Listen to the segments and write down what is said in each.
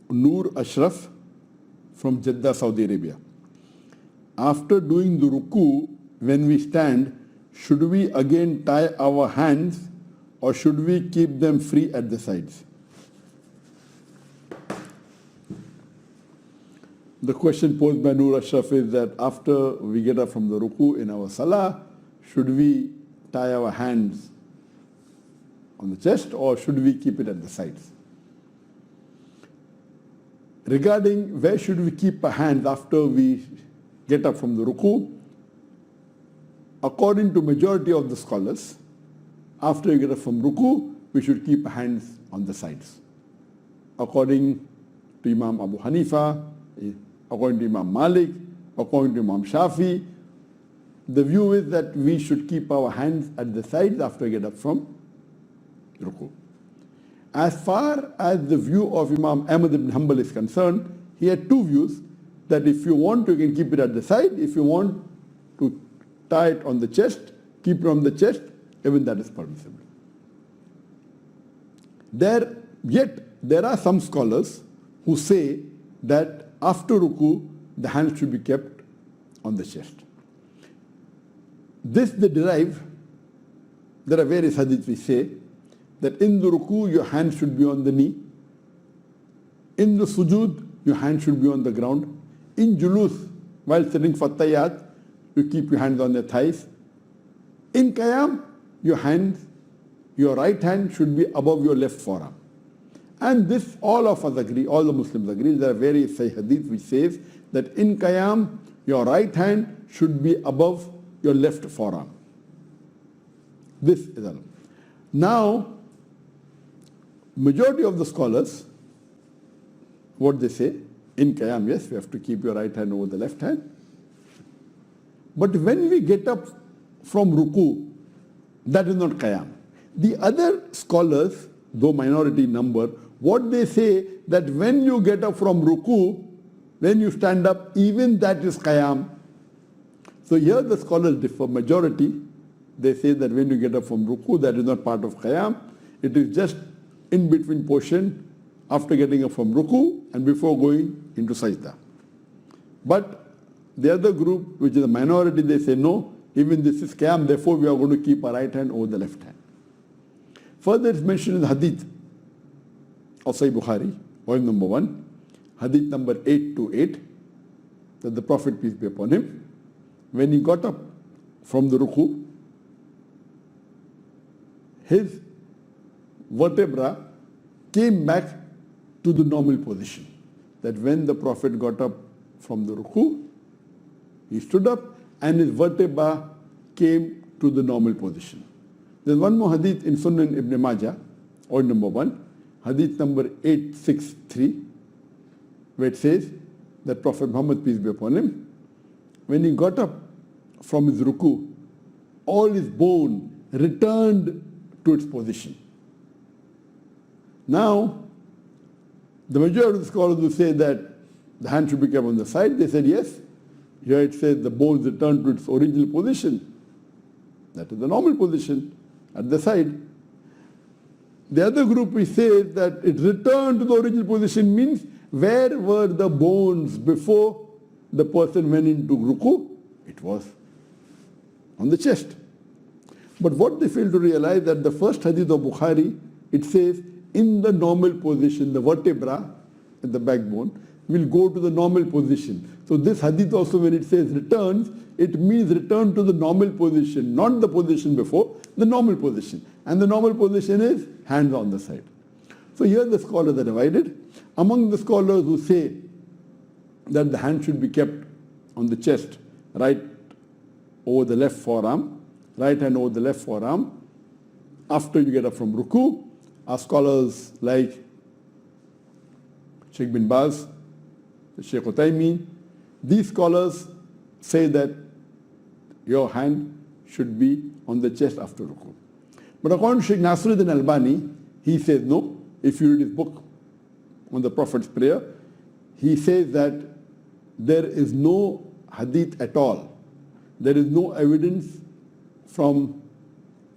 Noor Ashraf from Jeddah, Saudi Arabia. After doing the ruku, when we stand, should we again tie our hands or should we keep them free at the sides? The question posed by Noor Ashraf is that after we get up from the ruku in our salah, should we tie our hands on the chest or should we keep it at the sides? Regarding where should we keep our hands after we get up from the ruku, according to majority of the scholars, after you get up from ruku, we should keep our hands on the sides. According to Imam Abu Hanifa, according to Imam Malik, according to Imam Shafi, the view is that we should keep our hands at the sides after we get up from ruku. As far as the view of Imam Ahmad ibn Hanbal is concerned, he had two views, that if you want, you can keep it at the side. If you want to tie it on the chest, keep it on the chest, even that is permissible. Yet, there are some scholars who say that after ruku, the hands should be kept on the chest. This they derive, there are various hadiths which say that in the ruku, your hand should be on the knee. In the sujood, your hand should be on the ground. In julus, while sitting for tayyat, you keep your hands on your thighs. In qiyam, your right hand should be above your left forearm. And this, all of us agree, all the Muslims agree, there are various Sahih hadith which says that in qiyam, your right hand should be above your left forearm. This is allowed. Now, majority of the scholars, what they say, in qiyam, yes, we have to keep your right hand over the left hand. But when we get up from ruku, that is not qiyam. The other scholars, though minority number, what they say that when you get up from ruku, when you stand up, even that is qiyam. So here the scholars differ. Majority, they say that when you get up from ruku, that is not part of qiyam. It is just in between portion after getting up from ruku and before going into sajda. But the other group, which is a minority, they say no, even this is qiyam, therefore we are going to keep our right hand over the left hand. Further it's mentioned in the hadith of Sahih Bukhari, volume number 1, hadith number 828, that the Prophet, peace be upon him, when he got up from the ruku, his vertebra came back to the normal position. That when the Prophet got up from the ruku, he stood up and his vertebra came to the normal position. There's one more hadith in Sunan Ibn Majah, or number 1, hadith number 863, where it says that Prophet Muhammad, peace be upon him, when he got up from his ruku, all his bone returned to its position. Now, the majority of the scholars will say that the hand should be kept on the side. They said yes. Here it says the bones return to its original position. That is the normal position at the side. The other group we say that it returned to the original position means where were the bones before the person went into ruku? It was on the chest. But what they fail to realize that the first hadith of Bukhari, it says in the normal position, the vertebra and the backbone will go to the normal position. So this hadith also, when it says returns, it means return to the normal position, not the position before, the normal position. And the normal position is hands on the side. So here the scholars are divided. Among the scholars who say that the hand should be kept on the chest, right over the left forearm, right hand over the left forearm, after you get up from ruku, are scholars like Sheikh bin Baz, Sheikh Uthaymeen. These scholars say that your hand should be on the chest after ruku. But according to Sheikh Nasruddin Albani, he says no. If you read his book on the Prophet's prayer, he says that there is no hadith at all. There is no evidence from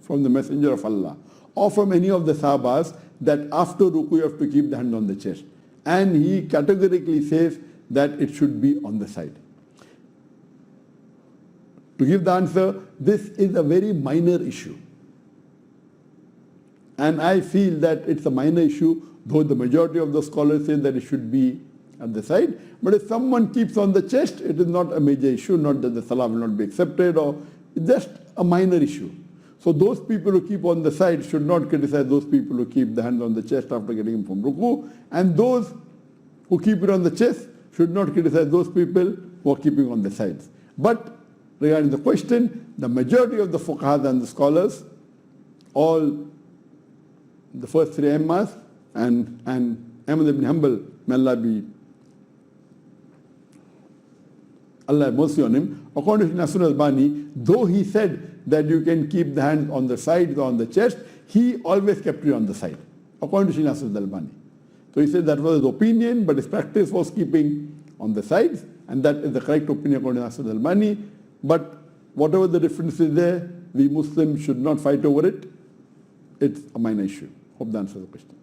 the Messenger of Allah or from any of the Sahabas that after ruku you have to keep the hand on the chest. and he categorically says that it should be on the side. To give the answer, this is a very minor issue. And I feel that it's a minor issue, though the majority of the scholars say that it should be at the side. But if someone keeps on the chest, it is not a major issue, not that the salah will not be accepted, or it's just a minor issue. So those people who keep on the side should not criticize those people who keep the hands on the chest after getting him from Ruku. And those who keep it on the chest should not criticize those people who are keeping on the sides. But regarding the question, the majority of the fuqahas and the scholars, all the first three Imams and Ahmad ibn Hanbal, may Allah have mercy on him, according to Nasr al-Albani, though he said that you can keep the hands on the sides or on the chest, he always kept it on the side, according to Nasr al-Albani. So he said that was his opinion, but his practice was keeping on the sides, and that is the correct opinion according to Nasr al-Albani. But whatever the difference is there, we Muslims should not fight over it. It's a minor issue. Hope that answers the question.